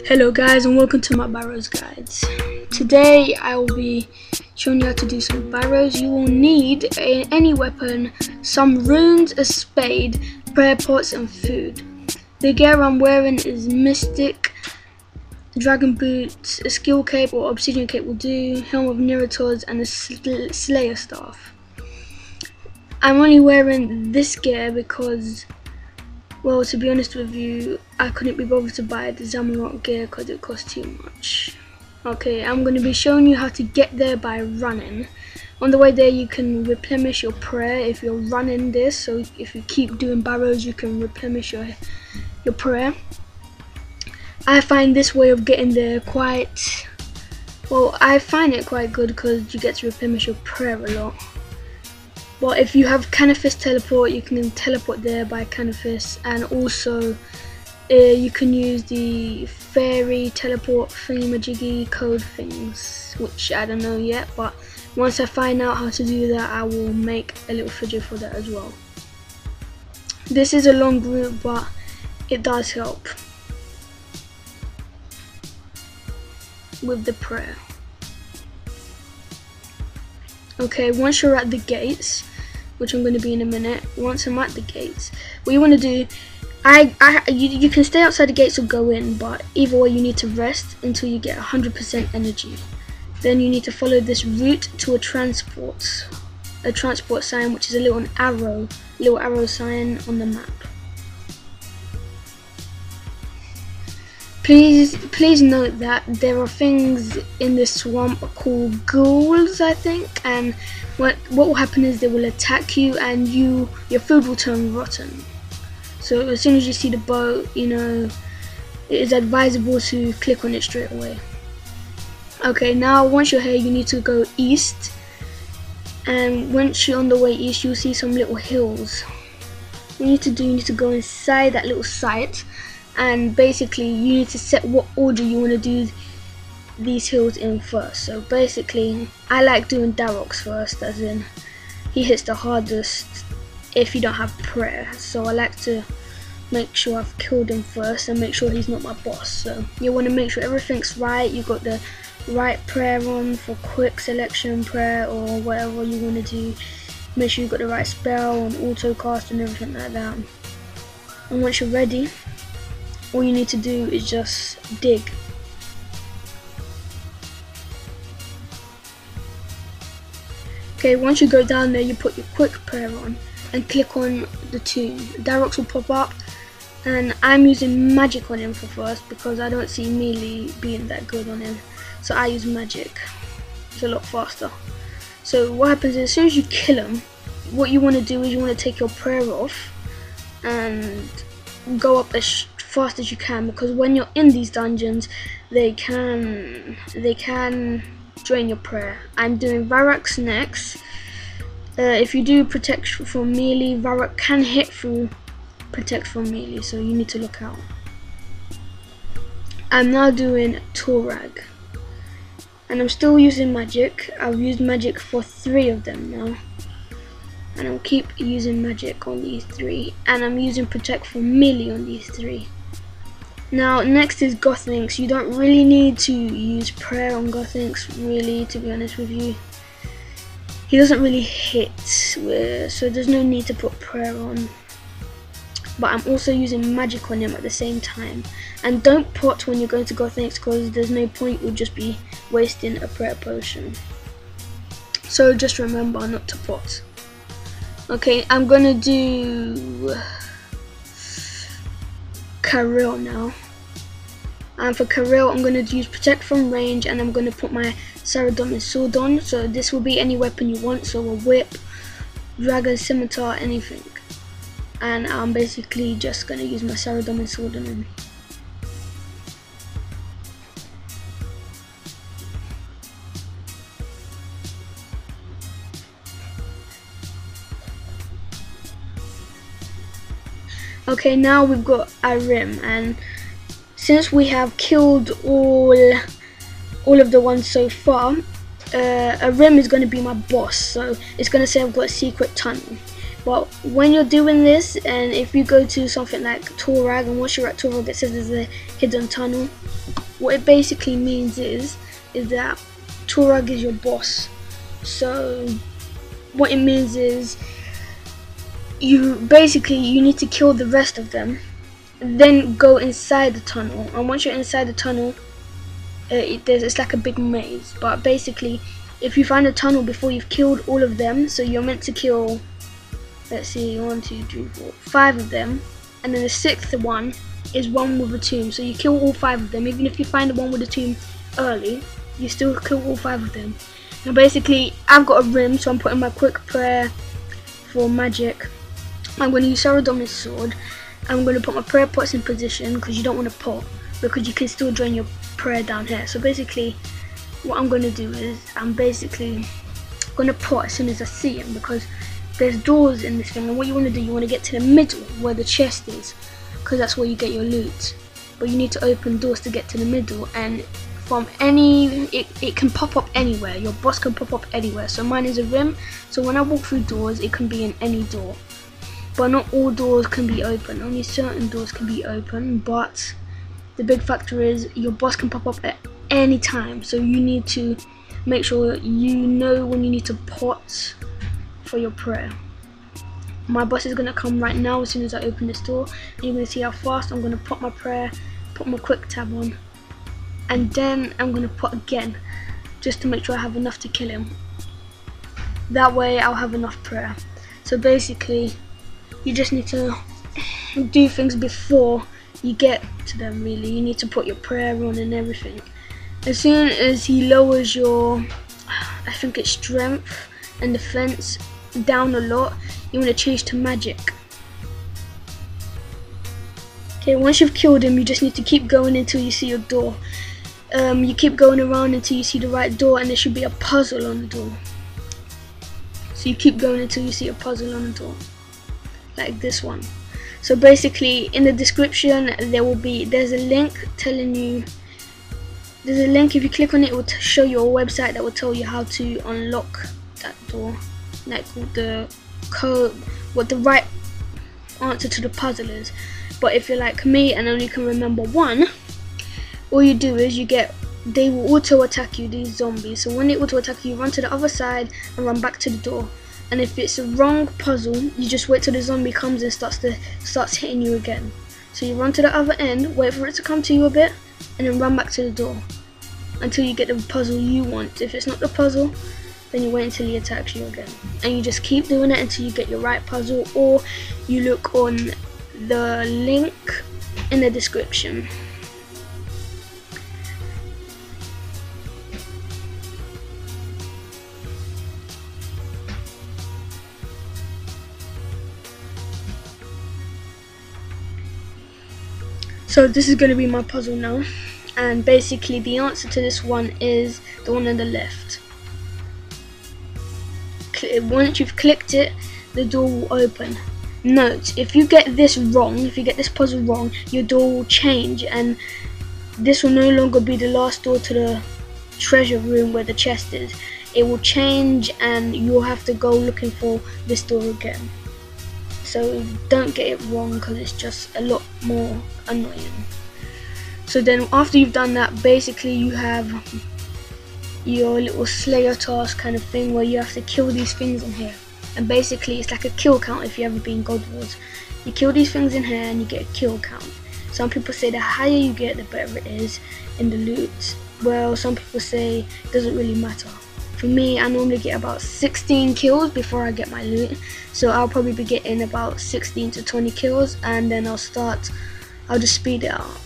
Hello guys, and welcome to my barrows guides. Today I will be showing you how to do some barrows. You will need any weapon, some runes, a spade, prayer pots and food. The gear I'm wearing is Mystic, Dragon Boots, a Skill Cape or Obsidian Cape will do, Helm of Nerators and a Slayer Staff. I'm only wearing this gear because, well, to be honest with you, I couldn't be bothered to buy the Zamarok gear because it cost too much. Okay, I'm going to be showing you how to get there by running. On the way there you can replenish your prayer if you're running this, so if you keep doing barrows you can replenish your prayer. I find this way of getting there quite, well, I find it quite good because you get to replenish your prayer a lot. But if you have Canifis teleport, you can teleport there by Canifis, and also you can use the fairy teleport thingy-majiggy code things, which I don't know yet, but once I find out how to do that I will make a little video for that as well. This is a long route but it does help with the prayer. Okay, once you're at the gates, which I'm going to be in a minute, once I'm at the gates, what you want to do, you can stay outside the gates or go in, but either way you need to rest until you get 100% energy. Then you need to follow this route to a transport sign, which is a little arrow sign on the map. Please note that there are things in this swamp called ghouls, I think, and what will happen is they will attack you and your food will turn rotten. So as soon as you see the boat, you know, it is advisable to click on it straight away. Okay, now once you're here you need to go east, and once you're on the way east you'll see some little hills. What you need to go inside that little site, and basically you need to set what order you want to do these hills in first. So basically I like doing Darok's first, as in he hits the hardest if you don't have prayer, so I like to make sure I've killed him first and make sure he's not my boss. So you want to make sure everything's right, you got the right prayer on for quick selection prayer or whatever you want to do. Make sure you got the right spell and auto cast and everything like that. And once you're ready, all you need to do is just dig. Okay, once you go down there you put your quick prayer on and click on the tomb. Darox will pop up, and I'm using magic on him for first because I don't see melee being that good on him, so I use magic. It's a lot faster. So what happens is as soon as you kill him, what you want to do is you want to take your prayer off and go up as fast as you can, because when you're in these dungeons they can drain your prayer. I'm doing Varrock's next. If you do protect from melee, Varrock can hit through protect from melee, so you need to look out. I'm now doing Torag, and I'm still using magic. I've used magic for 3 of them now, and I'll keep using magic on these 3, and I'm using protect from melee on these 3. Now next is Gothinks. You don't really need to use prayer on Gothinks, really, to be honest with you. He doesn't really hit, so there's no need to put prayer on. But I'm also using magic on him at the same time. And don't pot when you're going to Gothinks because there's no point, you'll just be wasting a prayer potion. So just remember not to pot. Okay, I'm gonna do Karel now. And for Karel I'm going to use protect from range, and I'm going to put my Saradomin sword on. So this will be any weapon you want, so a whip, dragon, scimitar, anything. And I'm basically just going to use my Saradomin sword on him. Okay, now we've got Arim, and since we have killed all of the ones so far, Arim is going to be my boss. So it's going to say I've got a secret tunnel. But when you're doing this, and if you go to something like Torag, and once you're at Torag it says there's a hidden tunnel, what it basically means is that Torag is your boss. So what it means is you need to kill the rest of them, then go inside the tunnel, and once you're inside the tunnel, it's like a big maze. But basically, if you find a tunnel before you've killed all of them, so you're meant to kill, let's see, 1, 2, 3, 4, 5 of them, and then the 6th one is one with a tomb. So you kill all 5 of them. Even if you find the one with the tomb early, you still kill all 5 of them. Now basically, I've got a rim, so I'm putting my quick prayer for magic. I'm going to use Saradomin's sword. I'm going to put my prayer pots in position, because you don't want to pot, because you can still join your prayer down here. So basically, what I'm going to do is I'm basically going to pot as soon as I see him, because there's doors in this thing, and what you want to do, you want to get to the middle where the chest is, because that's where you get your loot. But you need to open doors to get to the middle, and from it can pop up anywhere. Your boss can pop up anywhere. So mine is a rim, so when I walk through doors, it can be in any door. But not all doors can be open, only certain doors can be open. But the big factor is your boss can pop up at any time, so you need to make sure you know when you need to pot for your prayer. My boss is going to come right now as soon as I open this door, and you're going to see how fast I'm going to pot my prayer, put my quick tab on, and then I'm going to pot again, just to make sure I have enough to kill him. That way I'll have enough prayer. So basically, you just need to do things before you get to them. Really, you need to put your prayer on and everything. As soon as he lowers your, I think it's strength and defense down a lot, you want to change to magic. Okay, once you've killed him, you just need to keep going until you see your door. You keep going around until you see the right door, and there should be a puzzle on the door. So you keep going until you see a puzzle on the door, like this one. So basically, in the description there's a link telling you. There's a link, if you click on it, it will show you a website that will tell you how to unlock that door, like the code, what the right answer to the puzzle is. But if you're like me and only can remember one, all you do is they will auto attack you, these zombies. So when they auto attack you, run to the other side and run back to the door. And if it's a wrong puzzle, you just wait till the zombie comes and starts hitting you again. So you run to the other end, wait for it to come to you a bit, and then run back to the door until you get the puzzle you want. If it's not the puzzle, then you wait until he attacks you again, and you just keep doing it until you get your right puzzle, or you look on the link in the description. So this is going to be my puzzle now, and basically the answer to this one is the one on the left. Once you've clicked it, the door will open. Note, if you get this wrong, if you get this puzzle wrong, your door will change, and this will no longer be the last door to the treasure room where the chest is. It will change, and you'll have to go looking for this door again. So don't get it wrong, because it's just a lot more annoying. So then after you've done that, basically you have your little slayer task kind of thing, where you have to kill these things in here. And basically it's like a kill count if you ever been God Wars. You kill these things in here and you get a kill count. Some people say the higher you get, the better it is in the loot. Well, some people say it doesn't really matter. For me, I normally get about 16 kills before I get my loot, so I'll probably be getting about 16 to 20 kills, and then I'll just speed it out.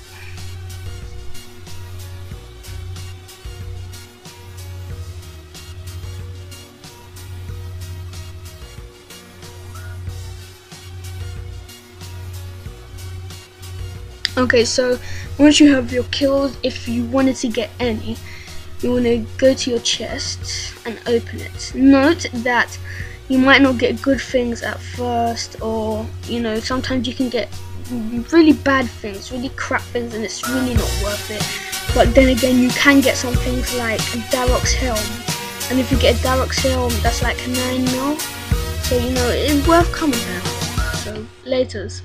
Okay, so once you have your kills, if you wanted to get any, you want to go to your chest and open it. Note that you might not get good things at first, or sometimes you can get really bad things, really crap things, and it's really not worth it. But then again, you can get some things like a Darok's helm, and if you get a Darok's helm, that's like 9 mil. So you know, it's worth coming here. So laters.